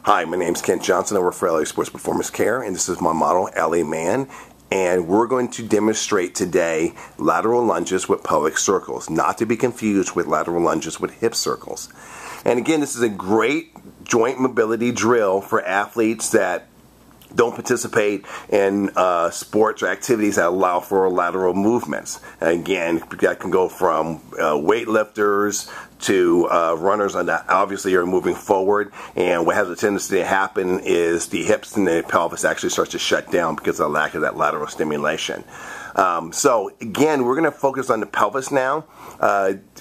Hi, my name is Kent Johnson. I work for LA Sports Performance Care, and this is my model, LA Man. And we're going to demonstrate today lateral lunges with pelvic circles, not to be confused with lateral lunges with hip circles. And again, this is a great joint mobility drill for athletes that don't participate in sports or activities that allow for lateral movements. Again, that can go from weightlifters to runners, and obviously you're moving forward, and what has a tendency to happen is the hips and the pelvis actually starts to shut down because of the lack of that lateral stimulation. So again, we're going to focus on the pelvis now.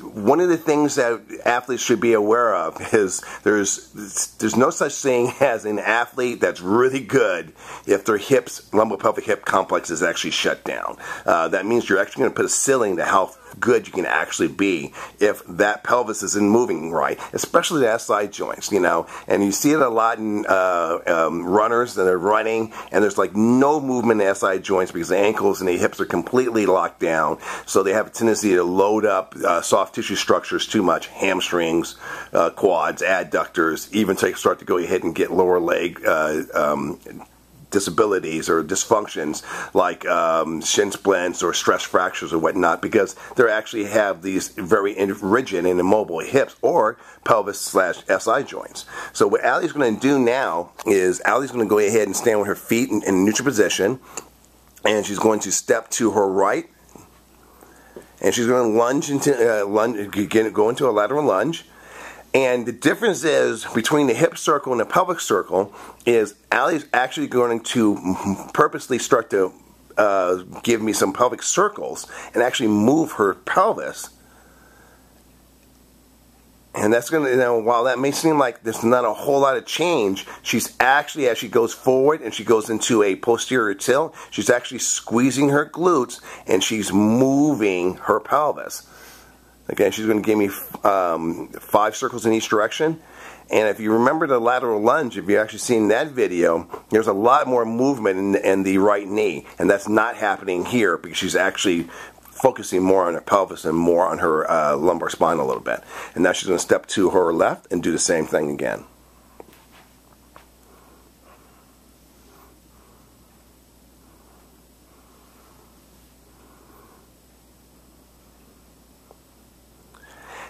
One of the things that athletes should be aware of is there's no such thing as an athlete that's really good if their lumbar-pelvic hip complex is actually shut down. That means you're actually going to put a ceiling to how good you can actually be if that pelvis isn't moving right, especially the SI joints, and you see it a lot in runners that are running, and there's like no movement in the SI joints because the ankles and the hips are completely locked down, so they have a tendency to load up soft tissue structures too much, hamstrings, quads, adductors, even start to go ahead and get lower leg disabilities or dysfunctions like shin splints or stress fractures or whatnot, because they actually have these very rigid and immobile hips or pelvis/SI joints. So what Allie's going to do now is Allie's going to go ahead and stand with her feet in neutral position, and she's going to step to her right, and she's going to lunge into go into a lateral lunge. And the difference is between the hip circle and the pelvic circle is Allie's actually going to purposely start to give me some pelvic circles and actually move her pelvis. And that's going to, while that may seem like there's not a whole lot of change, she's actually, as she goes forward and she goes into a posterior tilt, she's actually squeezing her glutes and she's moving her pelvis. Again, she's going to give me 5 circles in each direction. And if you remember the lateral lunge, if you've actually seen that video, there's a lot more movement in the right knee. And that's not happening here because she's actually focusing more on her pelvis and more on her lumbar spine a little bit. And now she's going to step to her left and do the same thing again.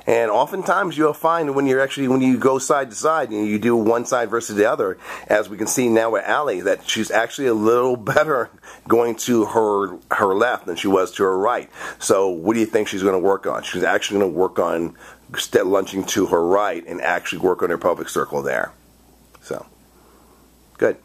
And oftentimes you'll find when you go side to side and you do one side versus the other, as we can see now with Allie, that she's actually a little better going to her left than she was to her right. So what do you think she's going to work on? She's actually going to work on lunging to her right and actually work on her pelvic circle there. So, good.